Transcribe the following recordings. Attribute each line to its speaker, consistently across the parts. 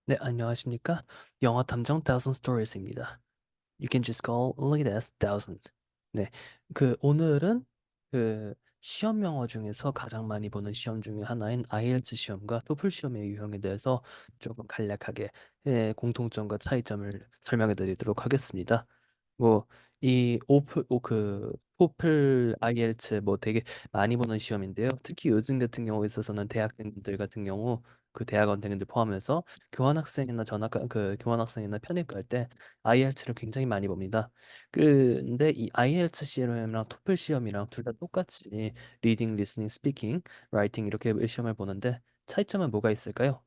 Speaker 1: 네, 안녕하십니까? 영화 탐정 Thousand Stories입니다. You can just call it as Thousand. 네, 오늘은 그 시험 영어 중에서 가장 많이 보는 시험 중에 하나인 IELTS 시험과 토플 시험의 유형에 대해서 조금 간략하게 공통점과 차이점을 설명해 드리도록 하겠습니다. 뭐, 토플, IELTS 뭐 되게 많이 보는 시험인데요. 특히 요즘 같은 경우에 있어서는 대학생들 같은 경우 그 대학원생들 포함해서 교환학생이나 편입 갈 때 IELTS를 굉장히 많이 봅니다. 근데 이 IELTS 시험이랑 토플 시험이랑 둘 다 똑같이 리딩, 리스닝, 스피킹, 라이팅 이렇게 시험을 보는데 차이점은 뭐가 있을까요?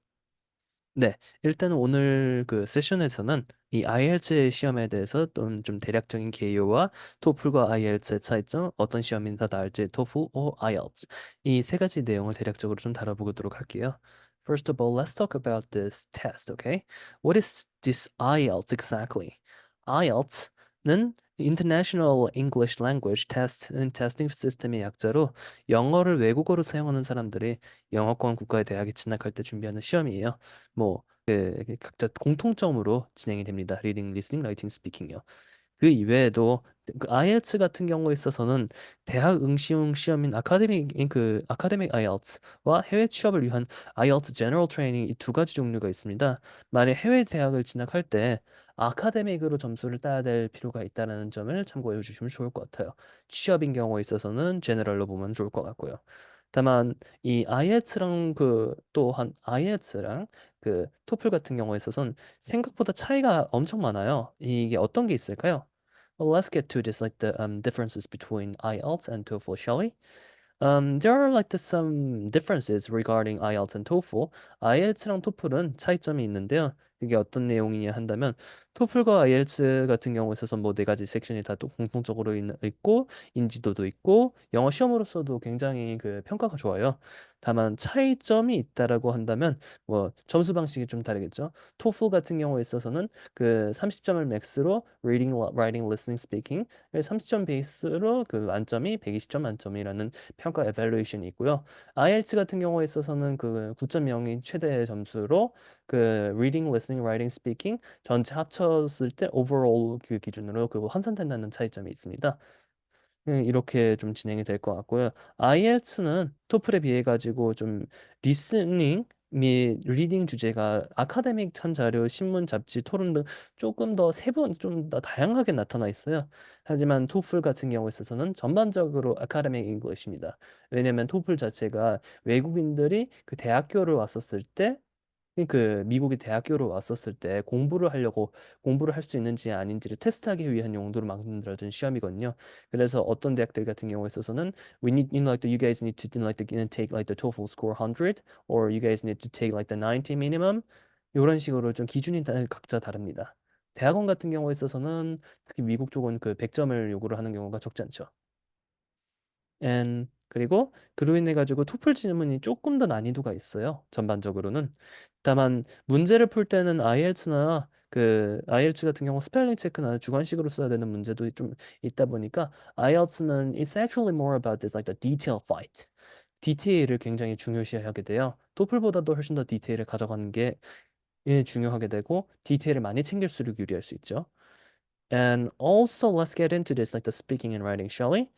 Speaker 1: 네, 일단은 오늘 그 세션에서는 이 IELTS 시험에 대해서 좀 대략적인 개요와 토플과 IELTS의 차이점, 어떤 시험이 더 나을지 토플 or IELTS 이 세 가지 내용을 대략적으로 좀 다뤄보도록 할게요. First of all, let's talk about this test, okay? What is this IELTS exactly? IELTS는 International English Language Testing 시스템의 약자로 영어를 외국어로 사용하는 사람들이 영어권 국가의 대학에 진학할 때 준비하는 시험이에요. 뭐 각자 공통점으로 진행이 됩니다. 리딩, 리스닝, 라이팅, 스피킹이요. 그 이외에도 그 IELTS 같은 경우에 있어서는 대학 응시용 시험인 아카데믹 IELTS와 해외 취업을 위한 IELTS General Training 이 두 가지 종류가 있습니다. 만약 해외 대학을 진학할 때 아카데믹으로 점수를 따야 될 필요가 있다는 점을 참고해 주시면 좋을 것 같아요. 취업인 경우에 있어서는 제너럴로 보면 좋을 것 같고요. 다만 이 IELTS랑 또한 IELTS랑 그 토플 같은 경우에 있어서는 생각보다 차이가 엄청 많아요. 이게 어떤 게 있을까요? Well, let's get to this, like the differences between IELTS and TOEFL, shall we? There are some differences regarding IELTS and TOEFL. IELTS랑 토플은 차이점이 있는데요. 이게 어떤 내용이냐 한다면 토플과 IELTS 같은 경우에 있어서 뭐 네 가지 섹션이 다 또 공통적으로 있고 인지도도 있고 영어 시험으로서도 굉장히 그 평가가 좋아요. 다만 차이점이 있다라고 한다면 뭐 점수 방식이 좀 다르겠죠. 토플 같은 경우에 있어서는 그 30점을 맥스로 reading, writing, listening, speaking 30점 베이스로 그 만점이 120점 만점이라는 평가 에밸루에이션이 있고요. IELTS 같은 경우에 있어서는 그 9.0이 최대 점수로 그 reading, listening, writing, speaking 전체 합쳤을 때 overall 그 기준으로 그 환산된다는 차이점이 있습니다. 이렇게 좀 진행이 될 것 같고요. IELTS는 토플에 비해 가지고 좀 리스닝 및 리딩 주제가 아카데믹 천자료, 신문, 잡지, 토론 등 조금 더 좀 더 다양하게 나타나 있어요. 하지만 토플 같은 경우에 있어서는 전반적으로 아카데믹 잉글리시입니다. 왜냐면 토플 자체가 외국인들이 그 대학교를 왔었을 때 미국의 대학교로 왔었을 때 공부를 할 수 있는지 아닌지를 테스트하기 위한 용도로 만들어진 시험이거든요. 그래서 어떤 대학들 같은 경우에 있어서는 you guys need to take like the TOEFL score 100 or you guys need to take like the 90 minimum 이런 식으로 좀 기준이 각자 다릅니다. 대학원 같은 경우에 있어서는 특히 미국 쪽은 그 100점을 요구를 하는 경우가 적지 않죠. 그리고 그로 인해 가지고 토플 질문이 조금 더 난이도가 있어요. 전반적으로는. 다만 문제를 풀 때는 IELTS나 그 IELTS 같은 경우 스펠링 체크나 주관식으로 써야 되는 문제도 좀 있다 보니까 IELTS는 it's actually more about this like the detail fight. 디테일을 굉장히 중요시하게 돼요. 토플보다도 훨씬 더 디테일을 가져가는 게 중요하게 되고 디테일을 많이 챙길수록 유리할 수 있죠. And also let's get into this like the speaking and writing, shall we?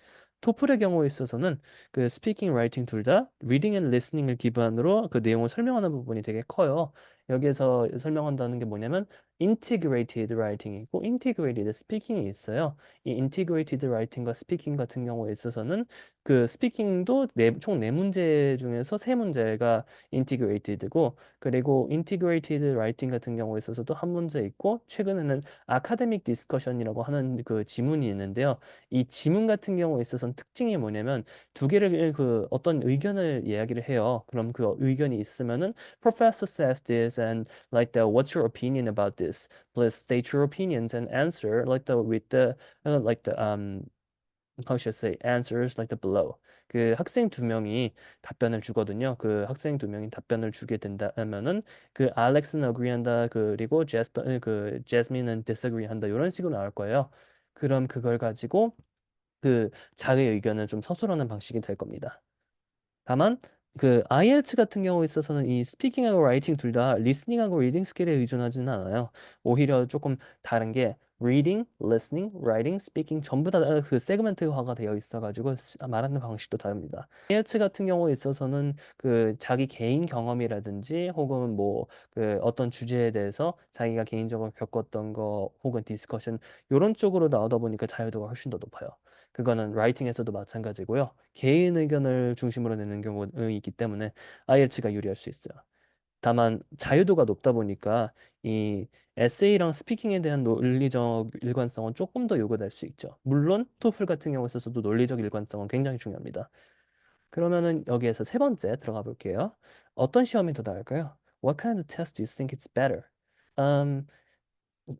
Speaker 1: 토플의 경우에 있어서는 그 speaking, writing 둘 다 reading and listening을 기반으로 그 내용을 설명하는 부분이 되게 커요. 여기에서 설명한다는 게 뭐냐면 integrated writing이 있고 integrated speaking이 있어요. 이 integrated writing과 speaking 같은 경우에 있어서는 그 speaking도 총 네 문제 중에서 세 문제가 integrated고 그리고 integrated writing 같은 경우에 있어서도 한 문제 있고 최근에는 아카데믹 디스커션이라고 하는 그 지문이 있는데요. 이 지문 같은 경우에 있어서는 특징이 뭐냐면 두 개를 그 어떤 의견을 이야기를 해요. 그럼 그 의견이 있으면은 Professor says this and like the what's your opinion about this? Please state your opinions and answer like the with the like the how should I say answers like the below. 그 학생 두 명이 답변을 주거든요. 그 학생 두 명이 답변을 주게 된다면은 그 알렉스는 agree 한다. 그리고 제스민은 disagree 한다. 이런 식으로 나올 거예요. 그럼 그걸 가지고 그 자의 의견을 좀 서술하는 방식이 될 겁니다. 다만 그 IELTS 같은 경우에 있어서는 이 스피킹하고 라이팅 둘 다 리스닝하고 리딩 스킬에 의존하지는 않아요. 오히려 조금 다른 게 reading, listening, writing, speaking 전부 다 그 세그멘트화가 되어 있어가지고 말하는 방식도 다릅니다. IELTS 같은 경우에 있어서는 그 자기 개인 경험이라든지 혹은 뭐 그 어떤 주제에 대해서 자기가 개인적으로 겪었던 거 혹은 디스커션 이런 쪽으로 나오다 보니까 자유도가 훨씬 더 높아요. 그거는 라이팅에서도 마찬가지고요. 개인 의견을 중심으로 내는 경우는 있기 때문에 IELTS가 유리할 수 있어요. 다만 자유도가 높다 보니까 이 에세이랑 스피킹에 대한 논리적 일관성은 조금 더 요구될 수 있죠. 물론 토플 같은 경우에 있어서도 논리적 일관성은 굉장히 중요합니다. 그러면은 여기에서 세 번째 들어가 볼게요. 어떤 시험이 더 나을까요? What kind of test do you think it's better? Um,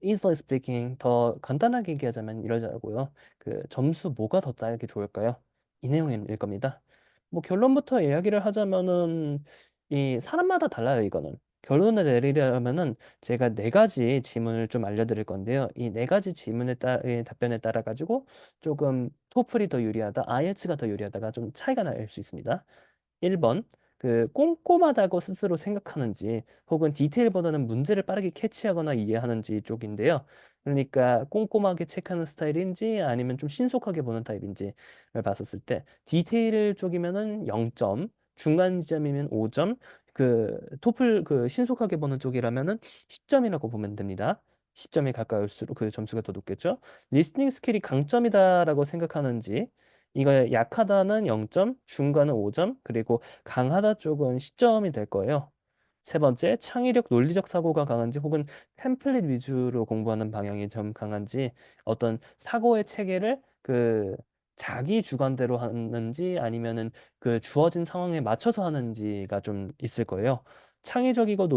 Speaker 1: easily speaking, 더 간단하게 얘기하자면 이러자고요. 그 점수 뭐가 더 따기 좋을까요? 이 내용일 겁니다. 뭐 결론부터 이야기를 하자면은 이 사람마다 달라요, 이거는. 결론을 내리려면은 제가 네 가지 지문을 좀 알려드릴 건데요. 이 네 가지 지문에 따라 답변에 따라 가지고 조금 토플이 더 유리하다, IELTS가 더 유리하다가 좀 차이가 날 수 있습니다. 1번, 그 꼼꼼하다고 스스로 생각하는지 혹은 디테일보다는 문제를 빠르게 캐치하거나 이해하는지 쪽인데요. 그러니까 꼼꼼하게 체크하는 스타일인지 아니면 좀 신속하게 보는 타입인지를 봤었을 때 디테일 쪽이면은 0점, 중간 지점이면 5점, 그 토플 그 신속하게 보는 쪽이라면은 10점이라고 보면 됩니다. 10점이 가까울수록 그 점수가 더 높겠죠. 리스닝 스킬이 강점이다라고 생각하는지 이거 약하다는 0점, 중간은 5점, 그리고 강하다 쪽은 10점이 될 거예요. 세 번째, 창의력, 논리적 사고가 강한지 혹은 템플릿 위주로 공부하는 방향이 좀 강한지 어떤 사고의 체계를 그 자기 주관대로 하는지 아니면은 그 주어진 상황에 맞춰서 하는지가 좀 있을 거예요. 창의적이고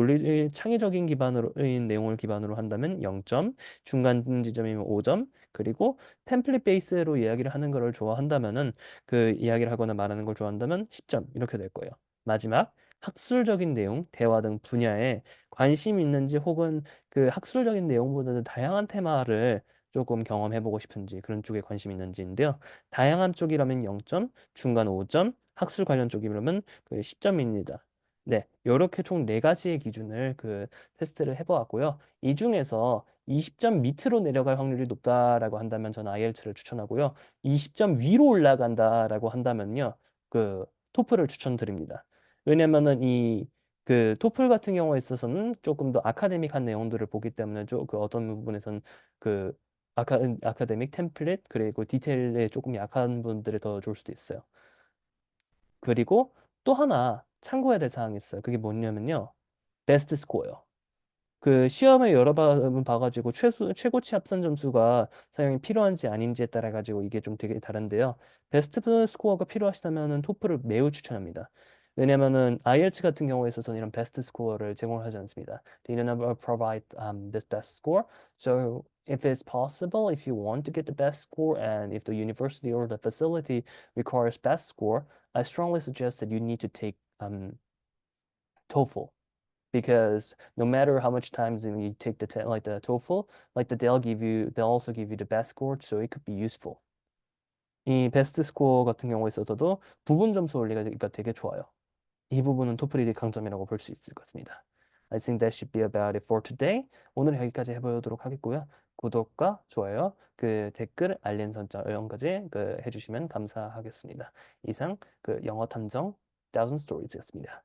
Speaker 1: 창의적인 기반으로인 내용을 기반으로 한다면 0점, 중간 지점이면 5점, 그리고 템플릿 베이스로 이야기를 하는 거를 좋아한다면은 그 이야기를 하거나 말하는 걸 좋아한다면 10점 이렇게 될 거예요. 마지막 학술적인 내용, 대화 등 분야에 관심 있는지 혹은 그 학술적인 내용보다는 다양한 테마를 조금 경험해보고 싶은지 그런 쪽에 관심 있는지인데요. 다양한 쪽이라면 0점, 중간 5점, 학술 관련 쪽이라면 그 10점입니다. 네, 이렇게 총 네 가지의 기준을 그 테스트를 해보았고요. 이 중에서 20점 밑으로 내려갈 확률이 높다라고 한다면 저는 IELTS를 추천하고요. 20점 위로 올라간다라고 한다면요. 그 토플을 추천드립니다. 왜냐면은 이 그 토플 같은 경우에 있어서는 조금 더 아카데믹한 내용들을 보기 때문에 그 어떤 부분에선 그 아카데믹 템플릿 그리고 디테일에 조금 약한 분들이 더 좋을 수도 있어요. 그리고 또 하나 참고해야 될 사항이 있어요. 그게 뭐냐면요. 베스트 스코어요. 그 시험을 여러 번 봐가지고 최고치 합산 점수가 사용이 필요한지 아닌지에 따라 가지고 이게 좀 되게 다른데요. 베스트 스코어가 필요하시다면은 토플을 매우 추천합니다. 왜냐면은 IELTS 같은 경우에 있어서는 이런 베스트 스코어를 제공하지 않습니다. They do not provide this best score. So if it's possible, if you want to get the best score and if the university or the facility requires best score, I strongly suggest that you need to take TOEFL because no matter how much times you take like the TOEFL, like they'll also give you the best score, so it could be useful. 이 베스트 스코어 같은 경우에 있어서도 부분 점수 올리기가 되게 좋아요. 이 부분은 토플이 강점이라고 볼 수 있을 것 같습니다. I think that should be about it for today. 오늘 여기까지 해보도록 하겠고요. 구독과 좋아요, 그 댓글, 알림 설정까지 그 해주시면 감사하겠습니다. 이상 그 영어 탐정 Thousand Stories였습니다.